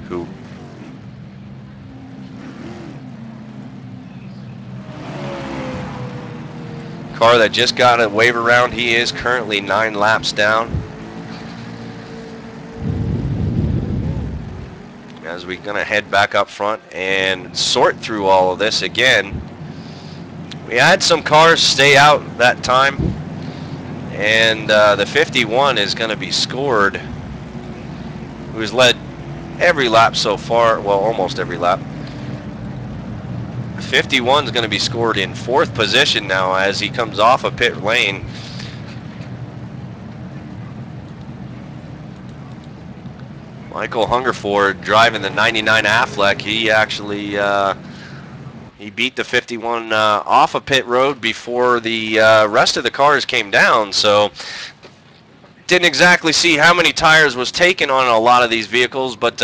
who car that just got a wave around. He is currently 9 laps down. As we're gonna head back up front and sort through all of this again. We had some cars stay out that time, and the 51 is gonna be scored, who's led every lap so far, well, almost every lap. 51 is going to be scored in 4th position now as he comes off a pit lane. Michael Hungerford driving the 99 Affleck. He actually he beat the 51 off a pit road before the rest of the cars came down. So didn't exactly see how many tires was taken on a lot of these vehicles, but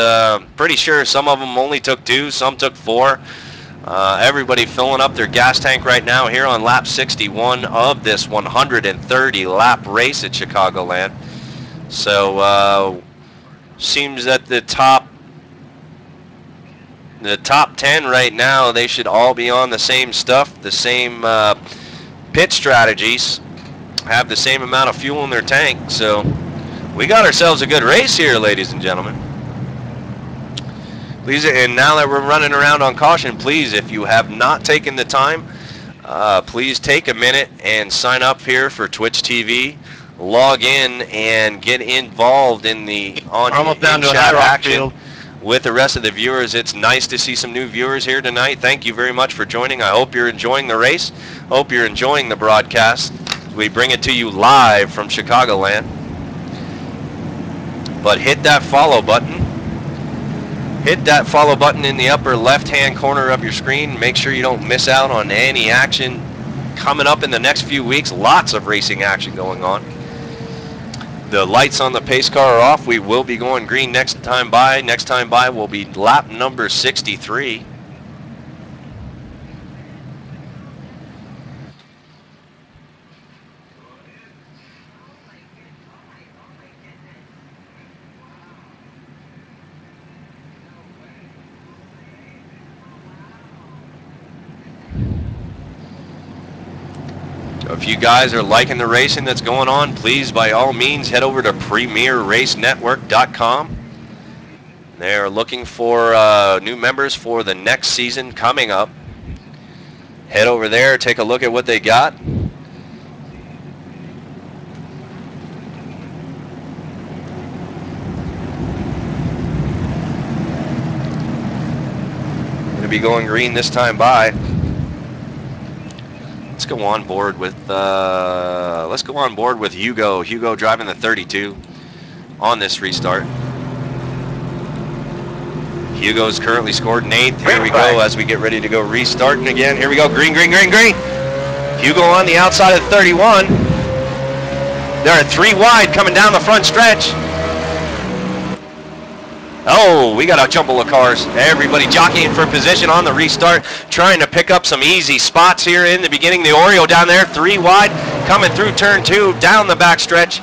pretty sure some of them only took 2, some took 4. Everybody filling up their gas tank right now here on lap 61 of this 130 lap race at Chicagoland. So seems that the top 10 right now, they should all be on the same stuff, the same pit strategies, have the same amount of fuel in their tank. So we got ourselves a good race here, ladies and gentlemen. Please, and now that we're running around on caution, please, if you have not taken the time, please take a minute and sign up here for Twitch TV. Log in and get involved in the on-chat action with the rest of the viewers. It's nice to see some new viewers here tonight. Thank you very much for joining. I hope you're enjoying the race. Hope you're enjoying the broadcast. We bring it to you live from Chicagoland. But hit that follow button. Hit that follow button in the upper left-hand corner of your screen. Make sure you don't miss out on any action coming up in the next few weeks. Lots of racing action going on. The lights on the pace car are off. We will be going green next time by. Next time by will be lap number 63. If you guys are liking the racing that's going on, please, by all means, head over to PremierRaceNetwork.com. They're looking for new members for the next season coming up. Head over there, take a look at what they got. Going to be going green this time by. Let's go on board with Hugo. Hugo driving the 32 on this restart. Hugo's currently scored in 8th. Here we go as we get ready to go restarting again. Here we go. Green, green, green, green. Hugo on the outside of the 31. There are 3 wide coming down the front stretch. Oh, we got a jumble of cars. Everybody jockeying for position on the restart, trying to pick up some easy spots here in the beginning. The Oreo down there, 3 wide, coming through turn 2, down the back stretch.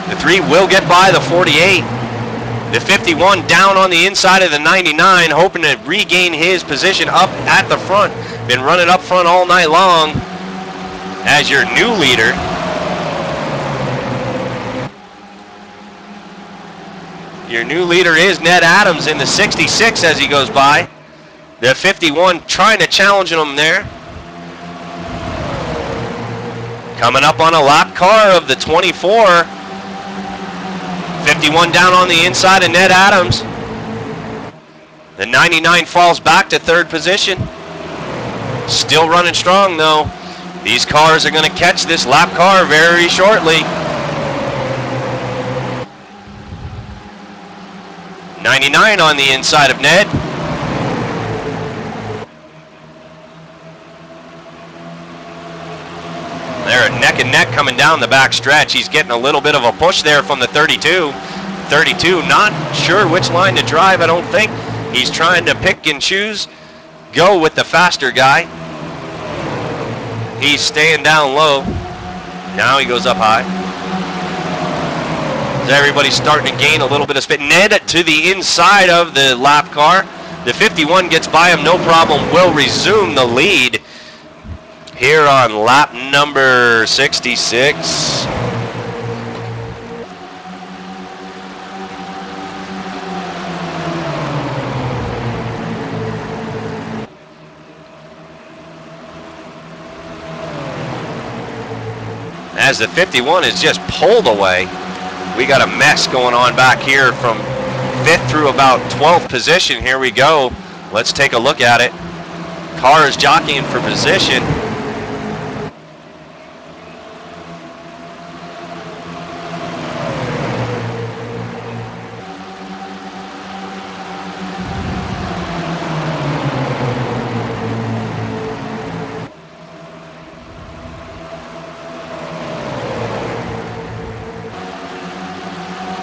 The 3 will get by the 48. The 51 down on the inside of the 99, hoping to regain his position up at the front. Been running up front all night long as your new leader. Your new leader is Ned Adams in the 66 as he goes by. The 51 trying to challenge him there. Coming up on a lap car of the 24. 51 down on the inside of Ned Adams. The 99 falls back to 3rd position. Still running strong though. These cars are going to catch this lap car very shortly. 99 on the inside of Ned. They're neck and neck coming down the back stretch. He's getting a little bit of a push there from the 32. 32 not sure which line to drive, I don't think. He's trying to pick and choose. Go with the faster guy. He's staying down low. Now he goes up high. As everybody's starting to gain a little bit of speed. Ned to the inside of the lap car. The 51 gets by him, no problem. Will resume the lead here on lap number 66. As the 51 is just pulled away. We got a mess going on back here from 5th through about 12th position. Here we go. Let's take a look at it. Car is jockeying for position.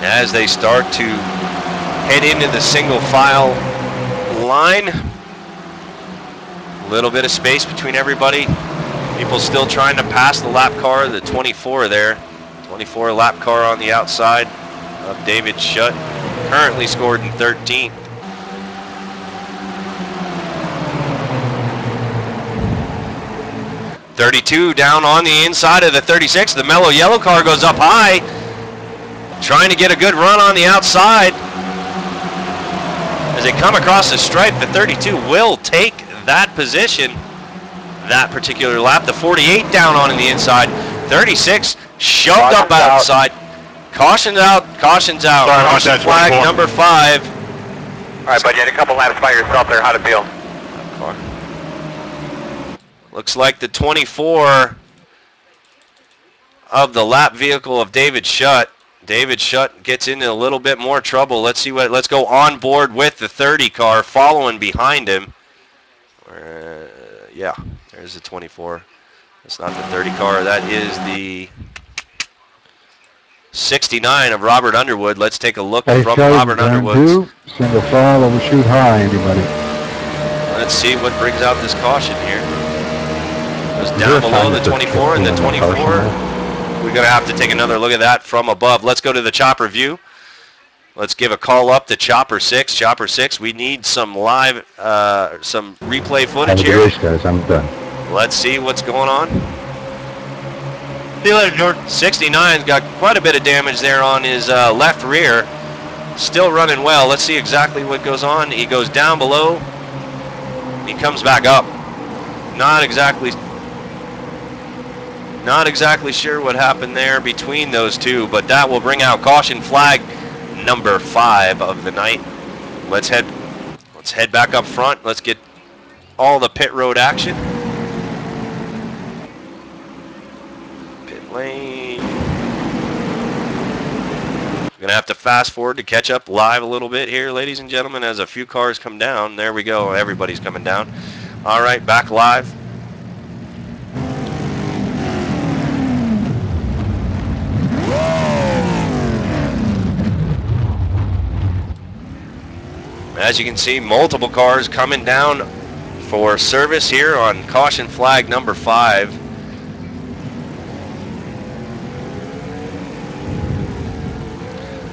As they start to head into the single file line. A little bit of space between everybody. People still trying to pass the lap car, the 24 there. 24 lap car on the outside of David Schutt, currently scored in 13th. .32 down on the inside of the 36. The mellow yellow car goes up high, trying to get a good run on the outside. As they come across the stripe, the 32 will take that position that particular lap. The 48 down on the inside. 36 shoved up outside. Caution's out, caution's out. Caution flag number 5. All right, bud, you had a couple laps by yourself there. How'd it feel? Looks like the 24 of the lap vehicle of David Schutt. David Schutt gets into a little bit more trouble. Let's see what. Let's go on board with the 30 car following behind him. Yeah, there's the 24. That's not the 30 car. That is the 69 of Robert Underwood. Let's take a look from Robert Underwood. Single file, overshoot high, anybody. Let's see what brings out this caution here. It was down below the 24 and the 24. We're going to have to take another look at that from above. Let's go to the chopper view. Let's give a call up to Chopper 6. Chopper 6, we need some live, some replay footage here. Race, guys. I'm done. Let's see what's going on. See you later, George. 69's got quite a bit of damage there on his left rear. Still running well. Let's see exactly what goes on. He goes down below. He comes back up. Not exactly sure what happened there between those two, but that will bring out caution flag number 5 of the night. Let's head back up front. Let's get all the pit road action. Pit lane. Gonna have to fast forward to catch up live a little bit here, ladies and gentlemen, as a few cars come down. There we go. Everybody's coming down. All right, back live. As you can see, multiple cars coming down for service here on caution flag number 5.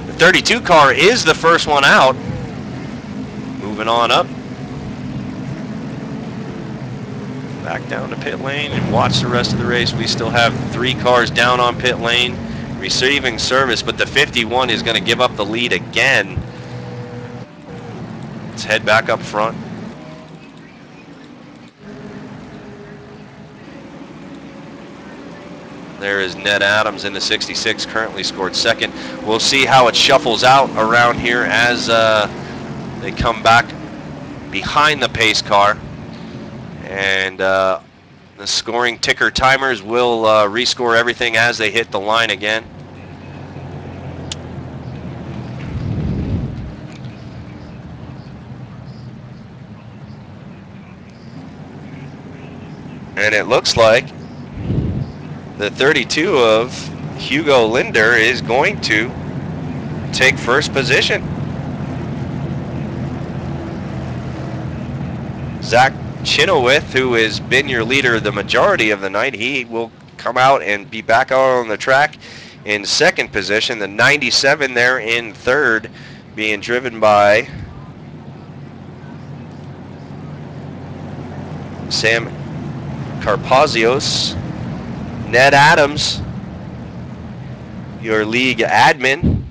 The 32 car is the first one out. Moving on up. Back down to pit lane and watch the rest of the race. We still have 3 cars down on pit lane receiving service, but the 51 is going to give up the lead again. Let's head back up front. There is Ned Adams in the 66, currently scored 2nd. We'll see how it shuffles out around here as they come back behind the pace car. And the scoring ticker timers will rescore everything as they hit the line again. And it looks like the 32 of Hugo Linder is going to take first position. Zach Chenoweth, who has been your leader the majority of the night, he will come out and be back out on the track in second position. The 97 there in third, being driven by Sam Carpazios. Ned Adams, your league admin,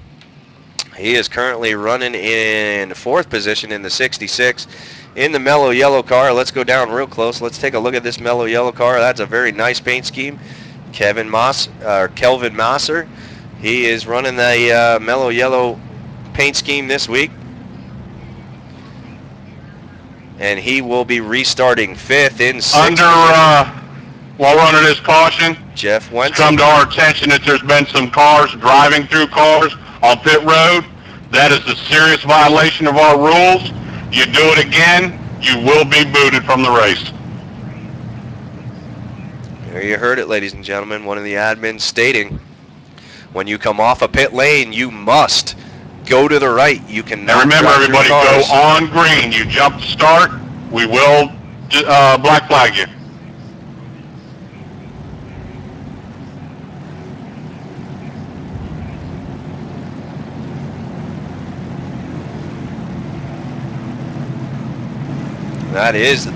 he is currently running in fourth position in the 66 in the mellow yellow car. Let's go down real close. Let's take a look at this mellow yellow car. That's a very nice paint scheme. Kelvin Masser, he is running the mellow yellow paint scheme this week, and he will be restarting fifth in sixth. While we're under this caution, Jeff Wentz. It's come to our attention that there's been some cars driving through cars on pit road. That is a serious violation of our rules. You do it again, you will be booted from the race. There you heard it, ladies and gentlemen. One of the admins stating, when you come off a pit lane, you must go to the right. You cannot. And remember, everybody, go on green. You jump to start, we will black flag you. That is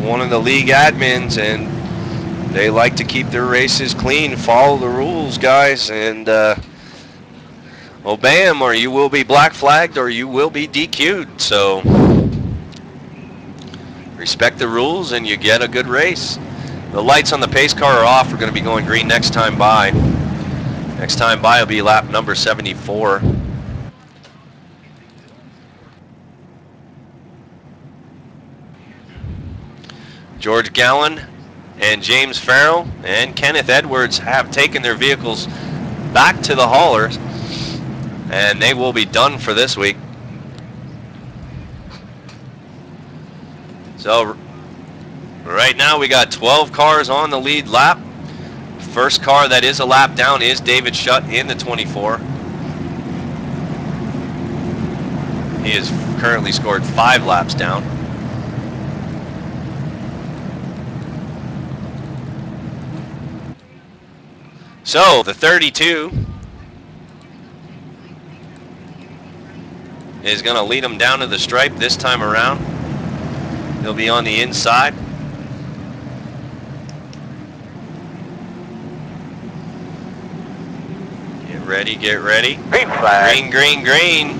one of the league admins, and they like to keep their races clean. Follow the rules, guys, and obey them, or you will be black flagged, or you will be DQ'd. So respect the rules, and you get a good race. The lights on the pace car are off. We're going to be going green next time by. Next time by will be lap number 74. George Gallen and James Farrell and Kenneth Edwards have taken their vehicles back to the haulers, and they will be done for this week. So right now we got 12 cars on the lead lap. First car that is a lap down is David Shutt in the 24. He has currently scored 5 laps down. So the 32 is going to lead him down to the stripe this time around. He'll be on the inside. Get ready, get ready. Green flag. Green, green, green.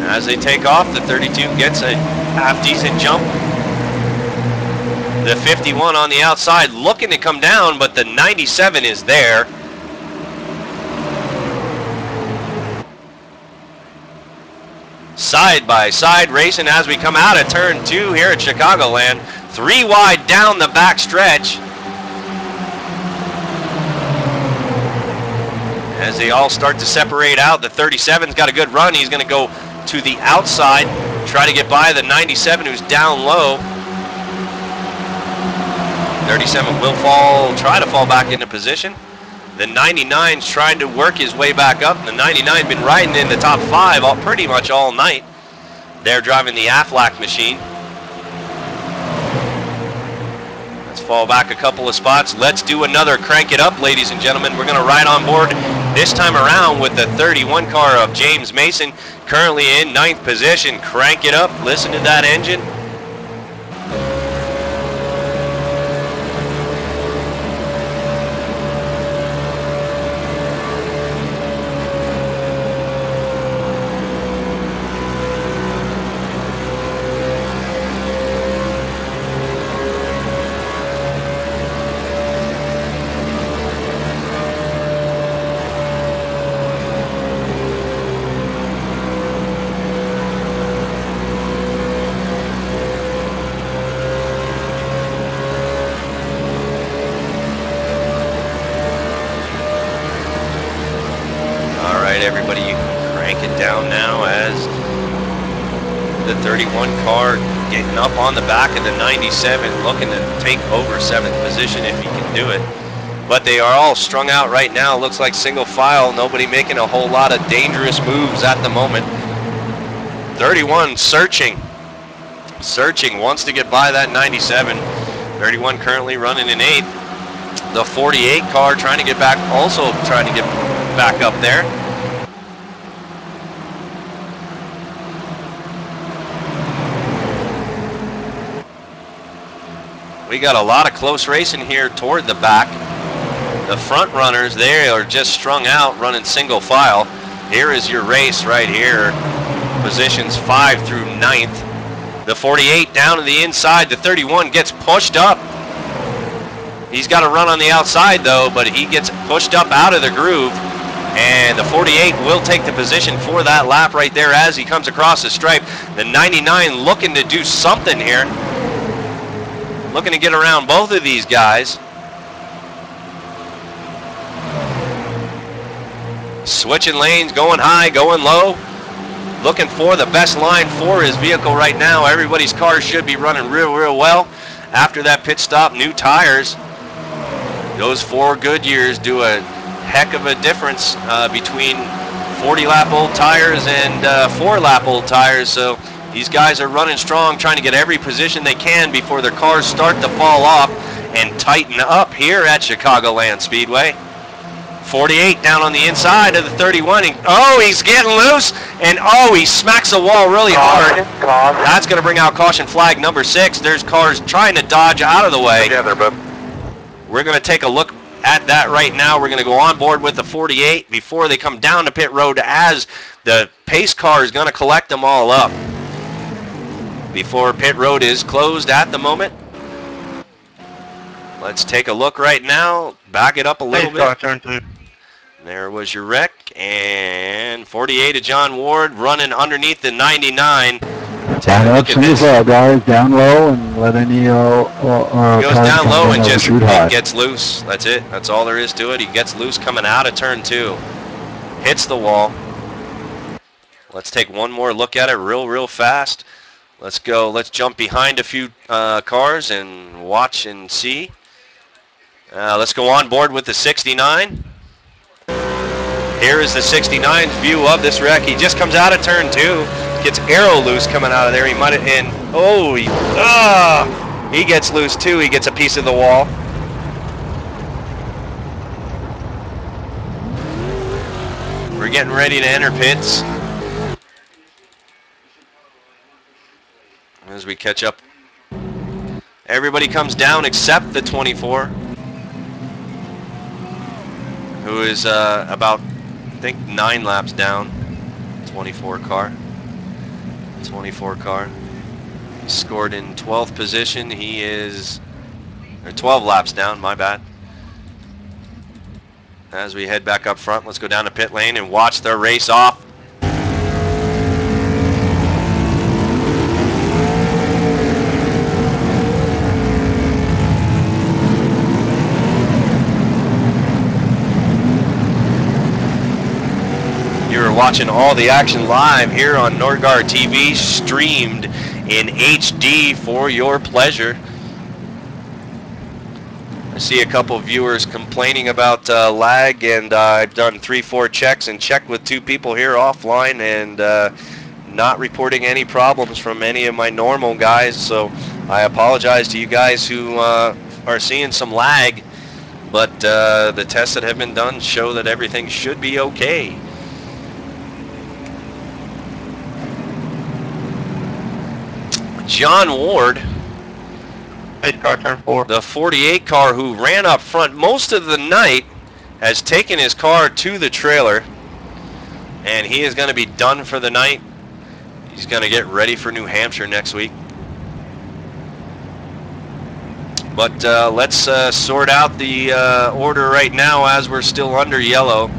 As they take off, the 32 gets a half-decent jump. The 51 on the outside looking to come down, but the 97 is there. Side by side racing as we come out of turn 2 here at Chicagoland. 3 wide down the back stretch. As they all start to separate out, the 37's got a good run. He's going to go to the outside, try to get by the 97 who's down low. 37 will try to fall back into position. The 99's trying to work his way back up. The 99's been riding in the top 5 pretty much all night. They're driving the Aflac machine. Let's fall back a couple of spots. Let's do another crank it up, ladies and gentlemen. We're going to ride on board this time around with the 31 car of James Mason, currently in 9th position. Crank it up. Listen to that engine. Everybody, you can crank it down now as the 31 car getting up on the back of the 97, looking to take over 7th position if he can do it. But they are all strung out right now. Looks like single file, nobody making a whole lot of dangerous moves at the moment. 31 searching, wants to get by that 97. 31 currently running in 8th. The 48 car trying to get back, also trying to get back up there. We got a lot of close racing here toward the back. The front runners, they are just strung out running single file. Here is your race right here. Positions 5 through 9th. The 48 down to the inside. The 31 gets pushed up. He's got to run on the outside though, but he gets pushed up out of the groove. And the 48 will take the position for that lap right there as he comes across the stripe. The 99 looking to do something here. Looking to get around both of these guys. Switching lanes, going high, going low. Looking for the best line for his vehicle right now. Everybody's car should be running real well. After that pit stop, new tires. Those 4 Goodyears do a heck of a difference between 40-lap old tires and 4-lap old tires. So these guys are running strong, trying to get every position they can before their cars start to fall off and tighten up here at Chicagoland Speedway. 48 down on the inside of the 31. Oh, he's getting loose, and oh, he smacks the wall really hard. That's going to bring out caution flag number 6. There's cars trying to dodge out of the way. Together, bub. We're going to take a look at that right now. We're going to go on board with the 48 before they come down to pit road, as the pace car is going to collect them all up before pit road is closed at the moment. Let's take a look right now. Back it up a little bit. Turn 2. There was your wreck, and 48 of John Ward running underneath the 99. Down up single file, guys, down low, and let any goes down low and just gets loose. That's it. That's all there is to it. He gets loose coming out of turn 2. Hits the wall. Let's take one more look at it real fast. Let's go. Let's jump behind a few cars and watch and see. Let's go on board with the 69. Here is the 69's view of this wreck. He just comes out of turn 2, gets aero loose coming out of there. He might have, and oh, he gets loose too. He gets a piece of the wall. We're getting ready to enter pits as we catch up. Everybody comes down except the 24, who is about, I think, 9 laps down. 24 car. 24 car. Scored in 12th position. He is, or 12 laps down, my bad. As we head back up front, let's go down to pit lane and watch the race off. Watching all the action live here on Norgard TV, streamed in HD for your pleasure. I see a couple viewers complaining about lag, and I've done 3-4 checks and checked with 2 people here offline, and not reporting any problems from any of my normal guys. So I apologize to you guys who are seeing some lag, but the tests that have been done show that everything should be okay. John Ward, 8 car, turn 4. the 48 car who ran up front most of the night, has taken his car to the trailer, and he is going to be done for the night. He's going to get ready for New Hampshire next week. But let's sort out the order right now as we're still under yellow.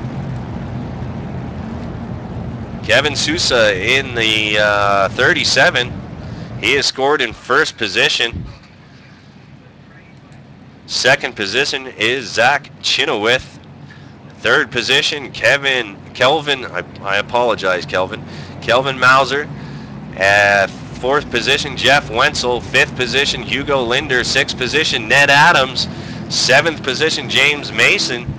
Kevin Sousa in the 37. He is scored in 1st position. 2nd position is Zach Chinowith. 3rd position, Kelvin, I apologize, Kelvin Mauser. 4th position, Jeff Wenzel. 5th position, Hugo Linder. 6th position, Ned Adams. 7th position, James Mason.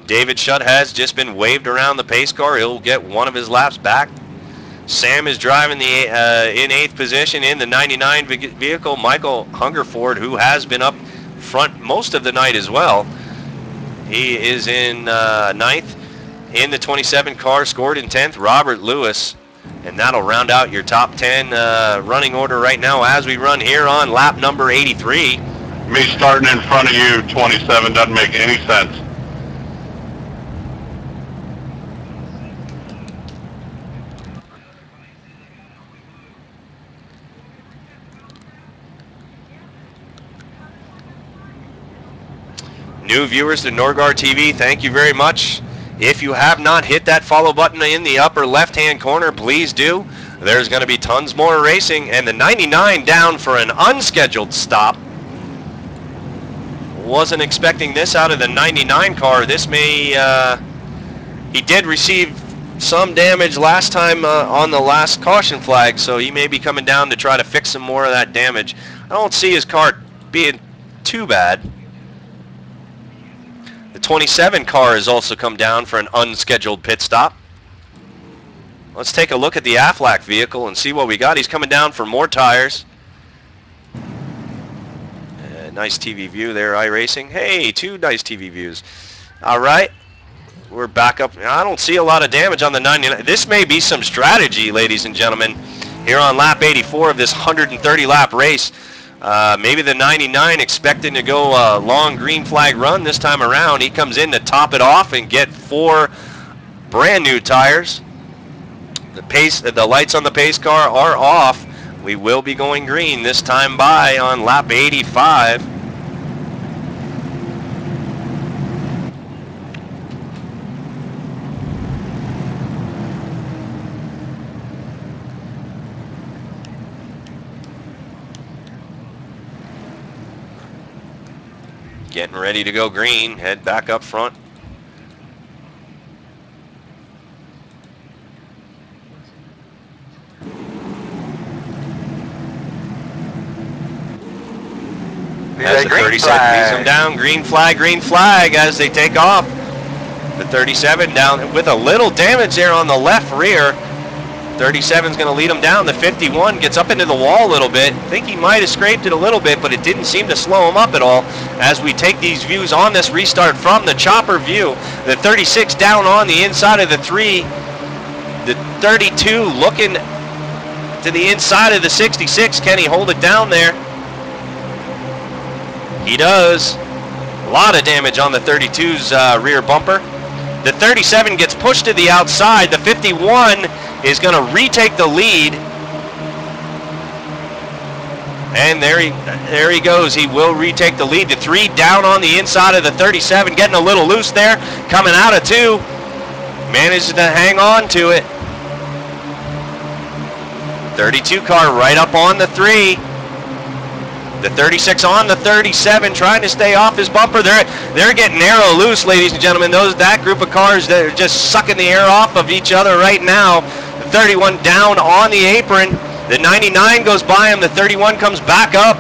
David Shutt has just been waved around the pace car. He'll get one of his laps back. Sam is driving the in 8th position in the 99 vehicle. Michael Hungerford, who has been up front most of the night as well. He is in 9th. In the 27 car, scored in 10th, Robert Lewis. And that'll round out your top 10 running order right now as we run here on lap number 83. Me starting in front of you, 27, doesn't make any sense. New viewers to Norgar TV, thank you very much. If you have not hit that follow button in the upper left-hand corner, please do. There's going to be tons more racing, and the 99 down for an unscheduled stop. Wasn't expecting this out of the 99 car. This may, he did receive some damage last time on the last caution flag, so he may be coming down to try to fix some more of that damage. I don't see his car being too bad. The 27 car has also come down for an unscheduled pit stop. Let's take a look at the Aflac vehicle and see what we got. He's coming down for more tires. Nice TV view there, iRacing. Hey, 2 nice TV views. All right, we're back up. I don't see a lot of damage on the 99. This may be some strategy, ladies and gentlemen, here on lap 84 of this 130-lap race. Maybe the 99 expecting to go a long green flag run this time around. He comes in to top it off and get 4 brand new tires. The lights on the pace car are off. We will be going green this time by on lap 85. Getting ready to go green, head back up front. As the 37 leads them down, green flag as they take off. The 37 down with a little damage there on the left rear. 37's going to lead him down. The 51 gets up into the wall a little bit. I think he might have scraped it a little bit, but it didn't seem to slow him up at all. As we take these views on this restart from the chopper view, the 36 down on the inside of the 3. The 32 looking to the inside of the 66. Can he hold it down there? He does. A lot of damage on the 32's rear bumper. The 37 gets pushed to the outside. The 51 is going to retake the lead. And there he goes. He will retake the lead. The 3 down on the inside of the 37, getting a little loose there. Coming out of 2. Manages to hang on to it. 32 car right up on the 3. The 36 on the 37, trying to stay off his bumper. They're getting arrow loose, ladies and gentlemen. That group of cars, they're just sucking the air off of each other right now. The 31 down on the apron. The 99 goes by him. The 31 comes back up.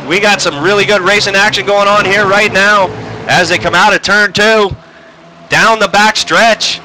We got some really good racing action going on here right now as they come out of turn 2. Down the back stretch.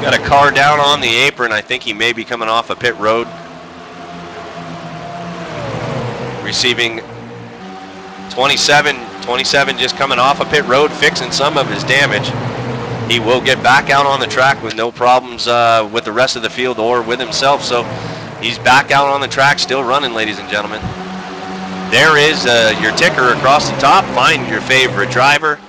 Got a car down on the apron. I think he may be coming off a pit road. Receiving 27. 27 just coming off a pit road, fixing some of his damage. He will get back out on the track with no problems with the rest of the field or with himself. So he's back out on the track, still running, ladies and gentlemen. There is your ticker across the top. Find your favorite driver.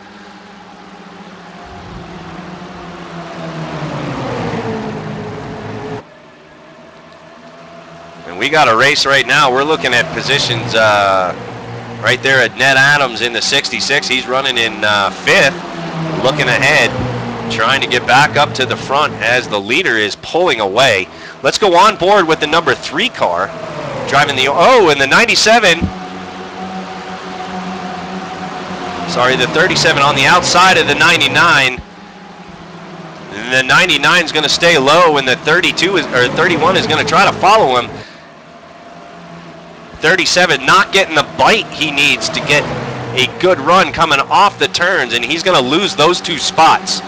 We got a race right now. We're looking at positions right there at Ned Adams in the 66. He's running in 5th, looking ahead, trying to get back up to the front as the leader is pulling away. Let's go on board with the number 3 car, driving the, and the 97 Sorry, the 37 on the outside of the 99. And the 99 is going to stay low, and the 31 is going to try to follow him. 37 not getting the bite he needs to get a good run coming off the turns, and he's going to lose those 2 spots.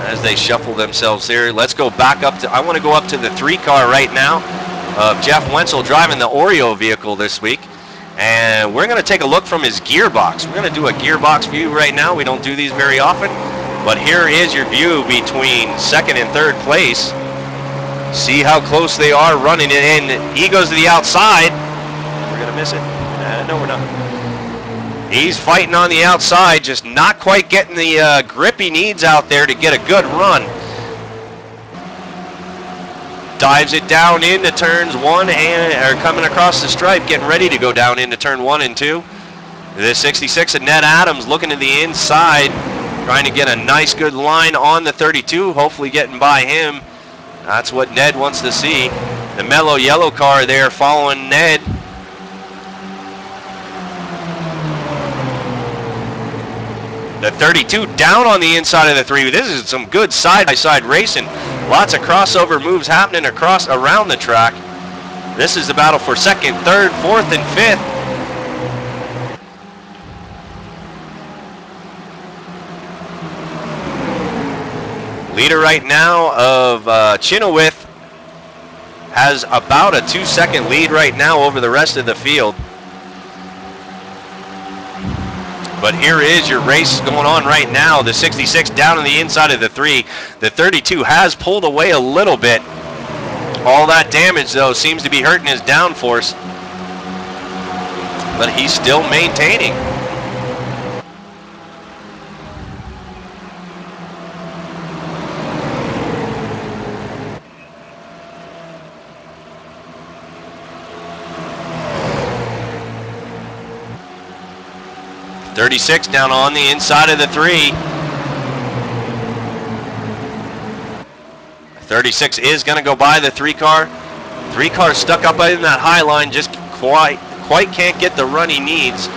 As they shuffle themselves here, let's go back up to, I want to go up to the 3 car right now of Jeff Wenzel driving the Oreo vehicle this week. And we're going to take a look from his gearbox. We're going to do a gearbox view right now. We don't do these very often. But here is your view between 2nd and 3rd place. See how close they are running it in. He goes to the outside. We're going to miss it. No, we're not. He's fighting on the outside, just not quite getting the grip he needs out there to get a good run. Dives it down into turns 1 and coming across the stripe, getting ready to go down into turn 1 and 2. The 66 of Ned Adams looking to the inside, trying to get a nice good line on the 32, hopefully getting by him. That's what Ned wants to see. The mellow yellow car there following Ned. The 32 down on the inside of the 3. This is some good side-by-side racing. Lots of crossover moves happening around the track. This is the battle for 2nd, 3rd, 4th, and 5th. Leader right now of Chenoweth has about a 2-second lead right now over the rest of the field. But here is your race going on right now. The 66 down on the inside of the 3. The 32 has pulled away a little bit. All that damage, though, seems to be hurting his downforce. But he's still maintaining. .36 down on the inside of the 3. 36 is going to go by the 3 car. 3 car stuck up in that high line, just quite can't get the run he needs.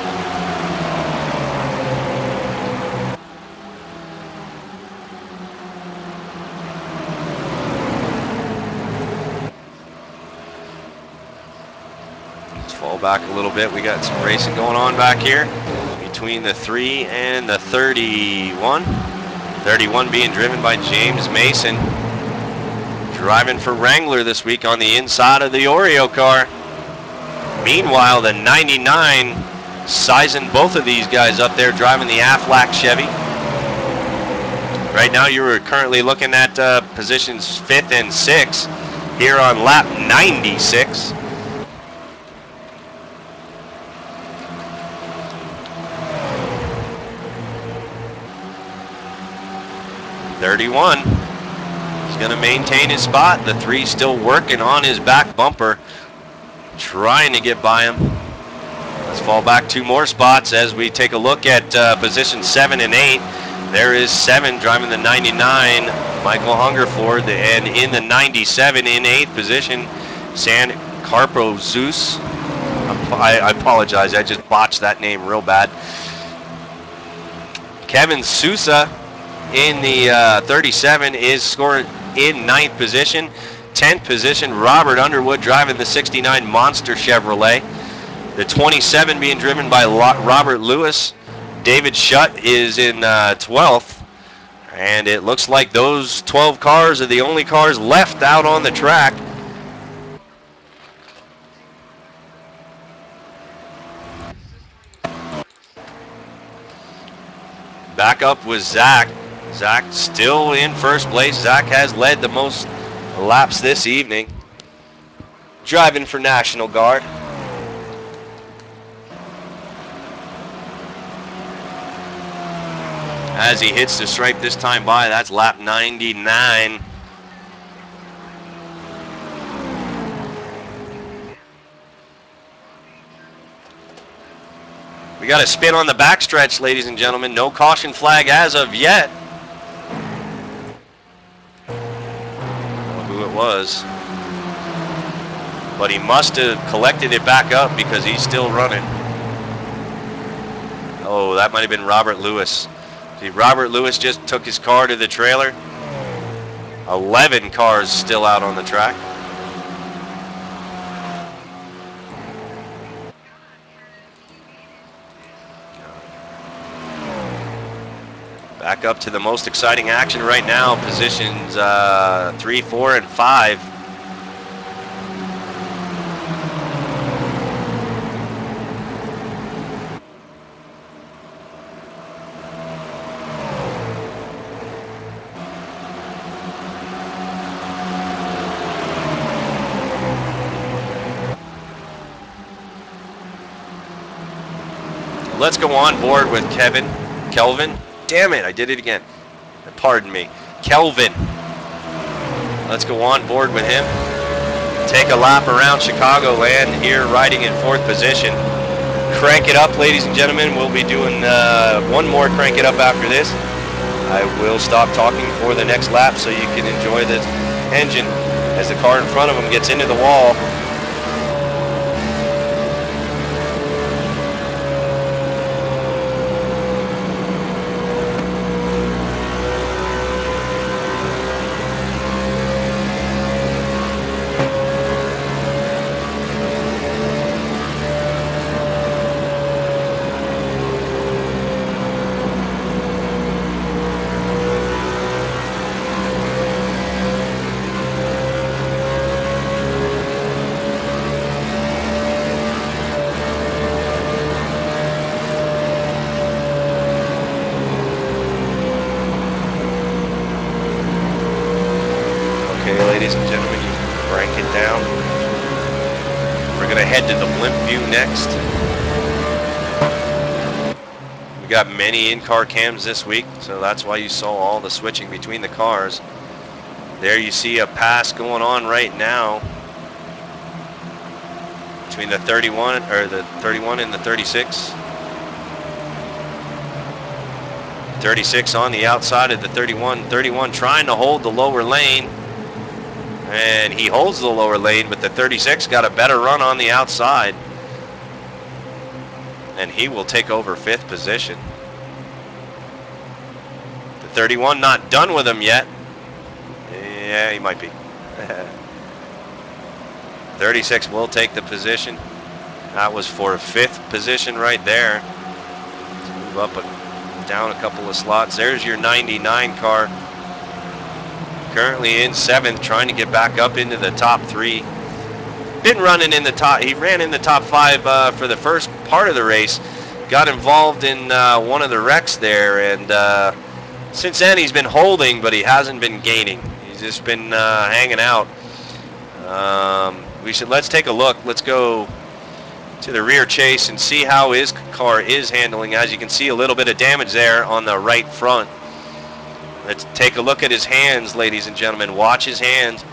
Let's fall back a little bit. We got some racing going on back here between the 3 and the 31. 31 being driven by James Mason. Driving for Wrangler this week on the inside of the Oreo car. Meanwhile, the 99 sizing both of these guys up there, driving the Aflac Chevy. Right now you are currently looking at positions 5th and 6th here on lap 96. .31 is going to maintain his spot. The 3 still working on his back bumper, trying to get by him. Let's fall back 2 more spots as we take a look at position 7 and 8. There is 7 driving the 99, Michael Hungerford, and in the 97 in 8th position, San Carpo Zeus. I apologize, I just botched that name real bad. Kevin Sousa in the 37 is scoring in 9th position. 10th position, Robert Underwood driving the 69 Monster Chevrolet. The 27 being driven by Robert Lewis. David Shutt is in 12th. And it looks like those 12 cars are the only cars left out on the track. Back up was Zach. Zach still in first place. Zach has led the most laps this evening, driving for National Guard. As he hits the stripe this time by, that's lap 99. We got a spin on the backstretch, ladies and gentlemen. No caution flag as of yet. Who it was. but he must have collected it back up because he's still running. Oh, that might have been Robert Lewis. See, Robert Lewis just took his car to the trailer. 11 cars still out on the track. Back up to the most exciting action right now. Positions 3, 4, and 5. Let's go on board with Kelvin. Damn it, I did it again. Pardon me. Kelvin. Let's go on board with him. Take a lap around Chicagoland here, riding in 4th position. Crank it up, ladies and gentlemen. We'll be doing one more crank it up after this. I will stop talking for the next lap so you can enjoy the engine as the car in front of him gets into the wall. Ladies and gentlemen, you can crank it down. We're going to head to the blimp view next. We got many in-car cams this week, so that's why you saw all the switching between the cars. There you see a pass going on right now between the 31 and the 36. 36 on the outside of the 31. 31 trying to hold the lower lane. And he holds the lower lane, but the 36 got a better run on the outside. And he will take over 5th position. The 31 not done with him yet. Yeah, he might be. 36 will take the position. That was for 5th position right there. Let's move up and down a couple of slots. There's your 99 car. Currently in 7th, trying to get back up into the top 3. Been running in the top. He ran in the top 5 for the first part of the race. Got involved in one of the wrecks there, and since then he's been holding, but he hasn't been gaining. He's just been hanging out. Let's take a look. Let's go to the rear chase and see how his car is handling. As you can see, a little bit of damage there on the right front. Let's take a look at his hands, ladies and gentlemen. Watch his hands.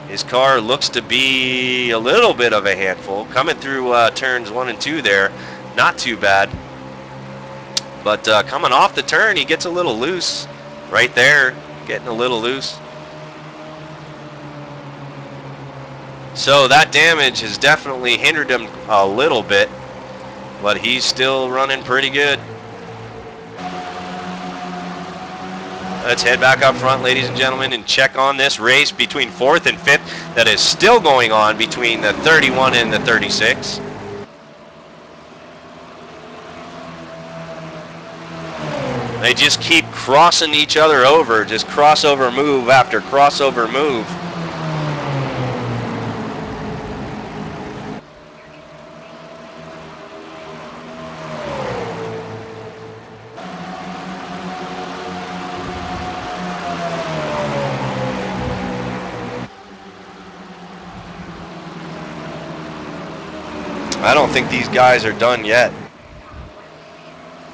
His car looks to be a little bit of a handful. Coming through turns 1 and 2 there. Not too bad. But coming off the turn, he gets a little loose. Right there, getting a little loose. So that damage has definitely hindered him a little bit. But he's still running pretty good. Let's head back up front, ladies and gentlemen, and check on this race between 4th and 5th that is still going on between the 31 and the 36. They just keep crossing each other over, just crossover move after crossover move. I don't think these guys are done yet.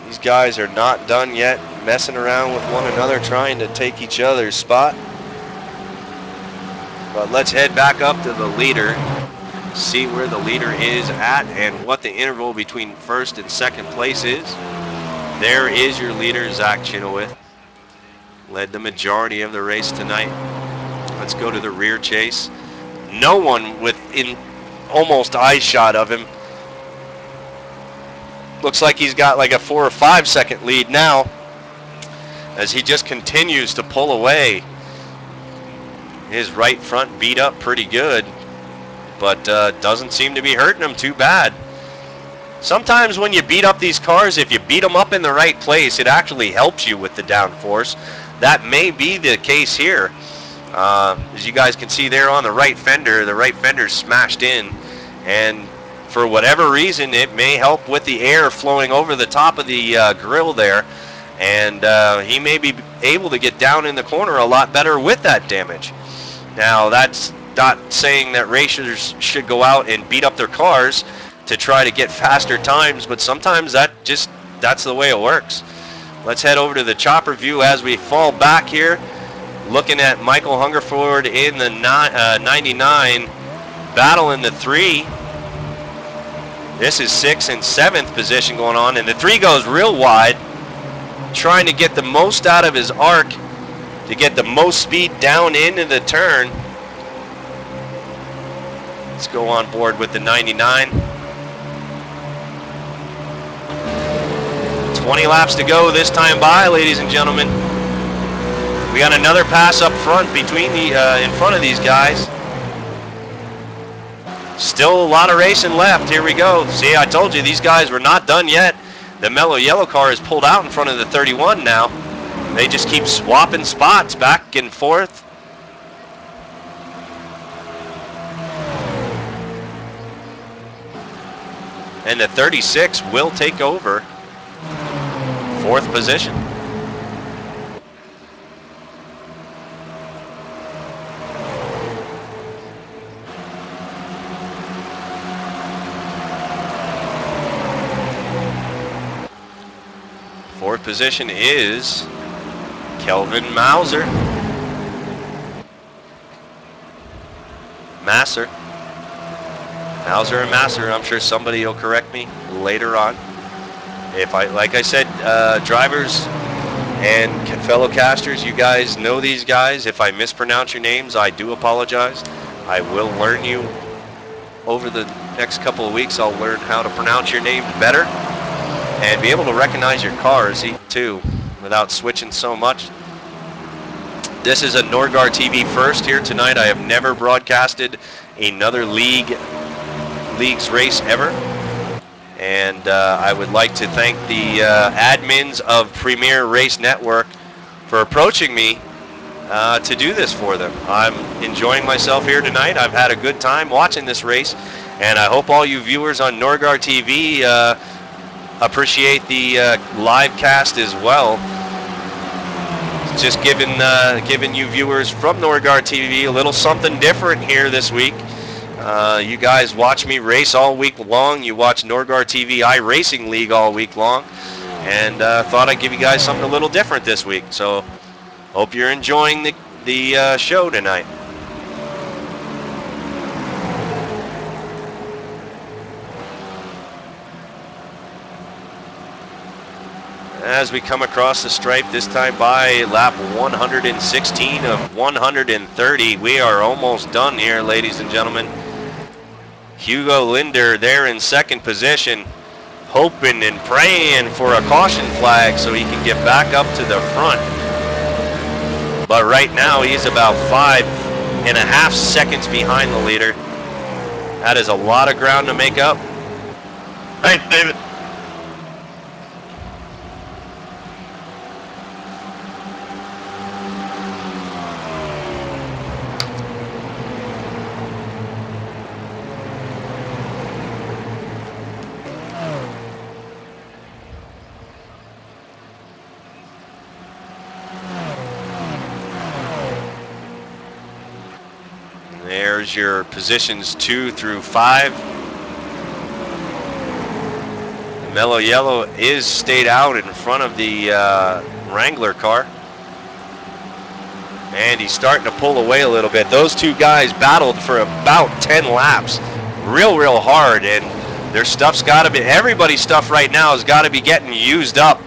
These guys are not done yet, messing around with one another, trying to take each other's spot. But let's head back up to the leader, see where the leader is at and what the interval between 1st and 2nd place is. There is your leader, Zach Chenoweth. Led the majority of the race tonight. Let's go to the rear chase. No one within almost eye shot of him. Looks like he's got like a 4 or 5 second lead now as he just continues to pull away. His right front beat up pretty good, but doesn't seem to be hurting him too bad. Sometimes when you beat up these cars, if you beat them up in the right place, it actually helps you with the downforce. That may be the case here. As you guys can see there on the right fender's smashed in, and for whatever reason, it may help with the air flowing over the top of the grill there, and he may be able to get down in the corner a lot better with that damage. Now, that's not saying that racers should go out and beat up their cars to try to get faster times, but sometimes that's the way it works. Let's head over to the chopper view as we fall back here, looking at Michael Hungerford in the 99, battling the 3. This is 6th and 7th position going on, and the 3 goes real wide, trying to get the most out of his arc to get the most speed down into the turn. Let's go on board with the 99. 20 laps to go this time by, ladies and gentlemen. We got another pass up front between the in front of these guys. Still a lot of racing left. Here we go. See, I told you these guys were not done yet. The mellow yellow car is pulled out in front of the 31 now. They just keep swapping spots back and forth. And the 36 will take over 4th position. Fourth position is Kelvin Masser. Mauser and Masser. I'm sure somebody will correct me later on. Like I said, drivers and fellow casters, you guys know these guys. If I mispronounce your names, I do apologize. I will learn you over the next couple of weeks. I'll learn how to pronounce your names better and be able to recognize your cars too without switching so much. This is a Norgard TV first here tonight. I have never broadcasted another league's race ever. And I would like to thank the admins of Premier Race Network for approaching me to do this for them. I'm enjoying myself here tonight. I've had a good time watching this race, and I hope all you viewers on Norgard TV appreciate the live cast as well. Just giving you viewers from Norgard TV a little something different here this week. You guys watch me race all week long. You watch Norgard TV iRacing League all week long, and thought I'd give you guys something a little different this week. So hope you're enjoying the show tonight. As we come across the stripe this time by lap 116 of 130, we are almost done here, ladies and gentlemen. Hugo Linder there in 2nd position, hoping and praying for a caution flag so he can get back up to the front. But right now he's about 5.5 seconds behind the leader. That is a lot of ground to make up. Thanks, David. There's your positions 2 through 5. The mellow yellow is stayed out in front of the Wrangler car. And he's starting to pull away a little bit. Those two guys battled for about 10 laps. Real hard, and their stuff's got to be, everybody's stuff right now has got to be getting used up.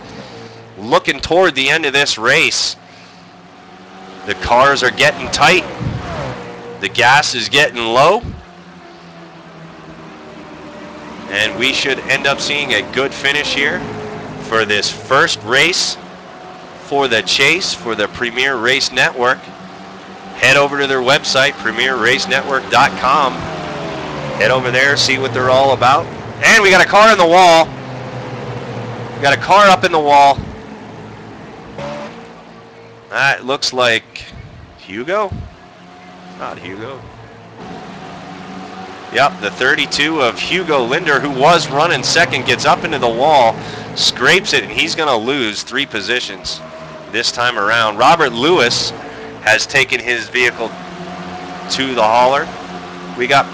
Looking toward the end of this race. The cars are getting tight. The gas is getting low. And we should end up seeing a good finish here for this first race for the Chase for the Premier Race Network. Head over to their website, premierracenetwork.com. Head over there, see what they're all about. And we got a car in the wall. We got a car up in the wall. That looks like Hugo. Not Hugo. Yep, the 32 of Hugo Linder, who was running second, gets up into the wall, scrapes it, and he's going to lose 3 positions this time around. Robert Lewis has taken his vehicle to the hauler. We got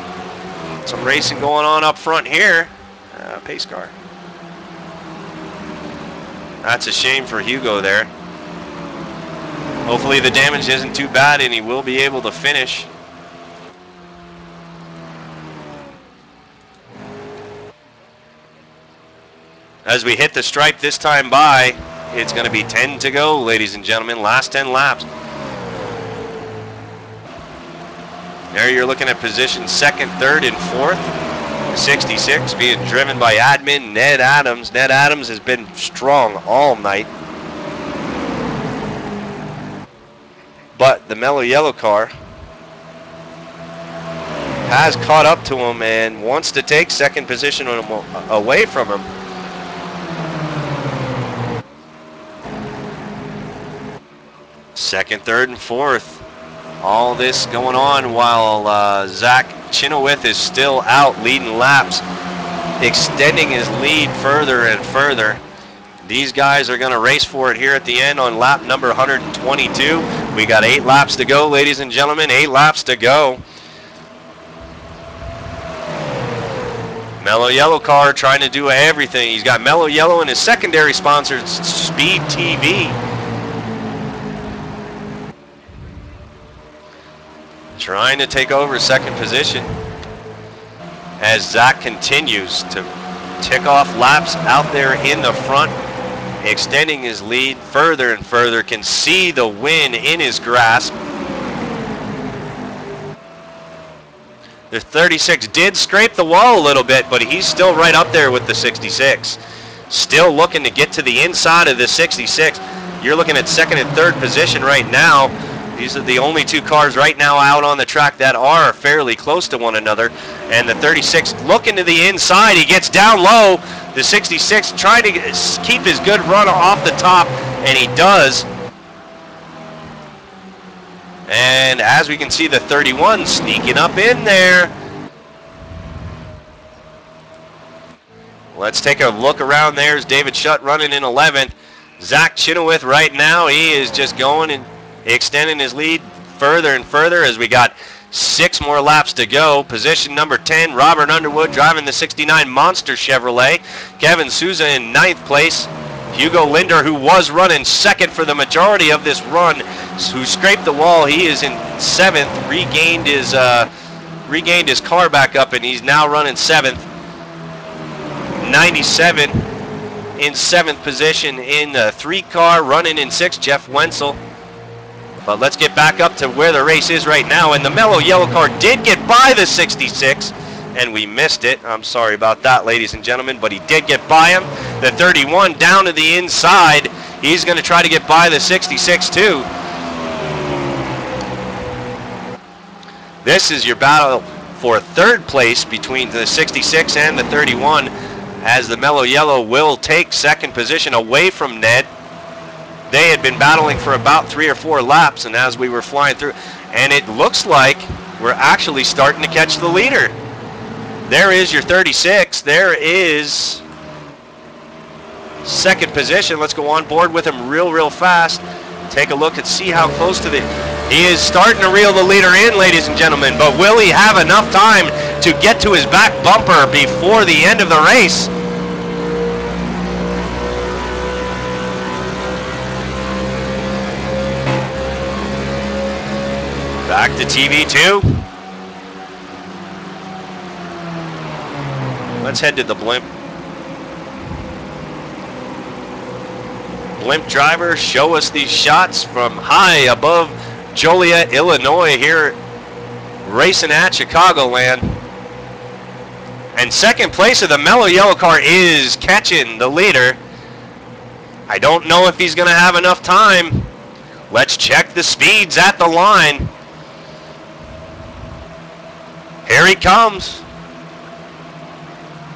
some racing going on up front here. Pace car. That's a shame for Hugo there. Hopefully the damage isn't too bad and he will be able to finish. As we hit the stripe this time by, it's going to be 10 to go, ladies and gentlemen. Last 10 laps. There you're looking at position second, third, and fourth. 66 being driven by admin Ned Adams. Ned Adams has been strong all night. But the mellow yellow car has caught up to him and wants to take second position away from him. Second, third, and fourth. All this going on while Zach Chenoweth is still out leading laps, extending his lead further and further. These guys are going to race for it here at the end on lap number 122. We got 8 laps to go, ladies and gentlemen. 8 laps to go. Mellow Yellow car trying to do everything. He's got Mellow Yellow and his secondary sponsor, Speed TV. Trying to take over second position as Zach continues to tick off laps out there in the front, extending his lead further and further, can see the win in his grasp. The 36 did scrape the wall a little bit, but he's still right up there with the 66. Still looking to get to the inside of the 66. You're looking at second and third position right now. These are the only 2 cars right now out on the track that are fairly close to one another. And the 36 looking to the inside. He gets down low. The 66 trying to keep his good run off the top, and he does. And as we can see, the 31 sneaking up in there. Let's take a look around. There's David Shutt running in 11th. Zach Chenoweth right now, he is just going and extending his lead further and further as we got 6 more laps to go. Position number 10, Robert Underwood driving the 69 Monster Chevrolet. Kevin Souza in 9th place. Hugo Linder, who was running second for the majority of this run, who scraped the wall, he is in 7th, regained his car back up, and he's now running 7th. 97 in 7th position in the 3 car, running in 6th, Jeff Wenzel. But let's get back up to where the race is right now. And the mellow yellow car did get by the 66, and we missed it. I'm sorry about that, ladies and gentlemen, but he did get by him. The 31 down to the inside. He's going to try to get by the 66 too. This is your battle for 3rd place between the 66 and the 31, as the mellow yellow will take 2nd position away from Ned. They had been battling for about 3 or 4 laps, and as we were flying through, and it looks like we're actually starting to catch the leader. There is your 36. There is 2nd position. Let's go on board with him real fast. Take a look and see how close to the... He is starting to reel the leader in, ladies and gentlemen, but will he have enough time to get to his back bumper before the end of the race? Back to TV2. Let's head to the blimp. Blimp driver, show us these shots from high above Joliet, Illinois, here racing at Chicagoland. And second place of the mellow yellow car is catching the leader. I don't know if he's going to have enough time. Let's check the speeds at the line. Here he comes.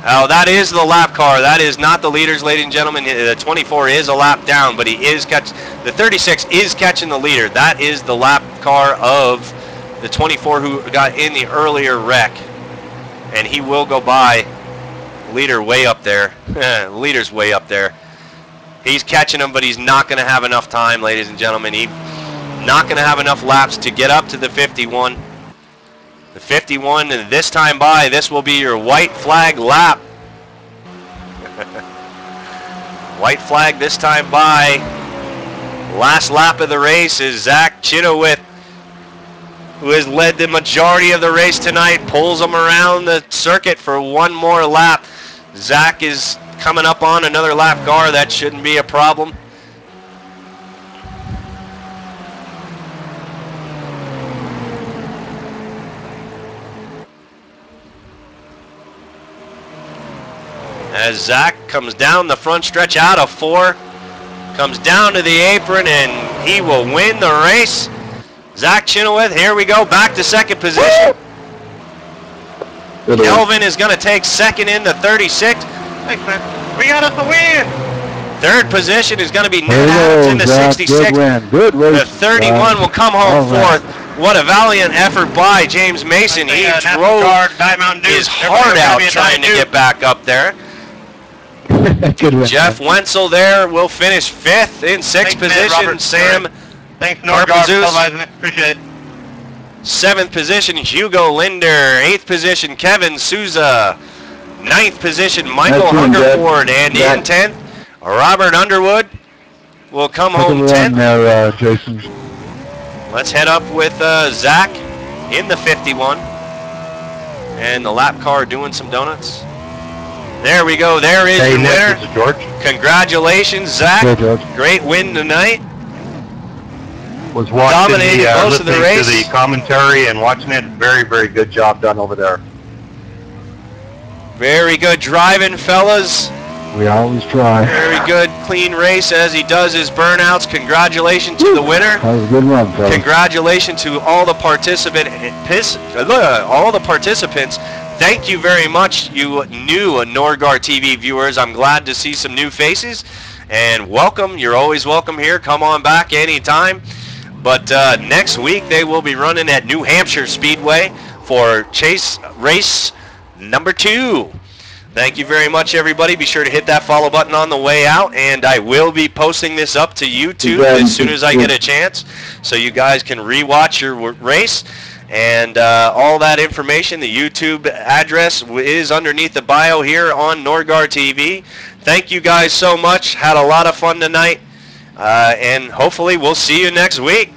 Oh, that is the lap car. That is not the leaders, ladies and gentlemen. The 24 is a lap down, but he is the 36 is catching the leader. That is the lap car of the 24 who got in the earlier wreck. And he will go by leader way up there. Leader's way up there. He's catching him, but he's not going to have enough time, ladies and gentlemen. He's not going to have enough laps to get up to the 51. The 51, and this time by, this will be your white flag lap. White flag this time by. Last lap of the race is Zach Chenoweth, who has led the majority of the race tonight, pulls them around the circuit for one more lap. Zach is coming up on another lap car. That shouldn't be a problem. As Zach comes down the front stretch out of 4, comes down to the apron, and he will win the race. Zach Chenoweth, here we go, back to second position. Kelvin is going to take second in the 36. Thanks, man. We got us a win. Third position is going to be Ned Adams in the 66. Good race. The 31 will come home fourth. What a valiant effort by James Mason. He drove his heart out trying to get back up there. Jeff Wenzel there will finish 5th in 6th position. Sam Thanks, Norgard. Appreciate it. 7th position, Hugo Linder. 8th position, Kevin Souza. 9th position, Michael Hungerford. And in 10th, Robert Underwood will come home 10th. There, Jason. Let's head up with Zach in the 51. And the lap car doing some donuts. There we go. There is your winner. This is George. Congratulations, Zach. Hey, George. Great win tonight. Was watching Dominated most of the listening race. to the commentary and watching it. Very, very good job done over there. Very good driving, fellas. We always try. Very good, clean race as he does his burnouts. Congratulations to the winner. That was a good run, fellas. Congratulations to all the participants. Thank you very much, you new Norgard TV viewers. I'm glad to see some new faces. And welcome. You're always welcome here. Come on back anytime. But next week they will be running at New Hampshire Speedway for Chase Race number 2. Thank you very much, everybody. Be sure to hit that follow button on the way out, and I will be posting this up to YouTube as soon as I get a chance, so you guys can rewatch your race. And all that information, the YouTube address is underneath the bio here on Norgard TV. Thank you guys so much. Had a lot of fun tonight, and hopefully we'll see you next week.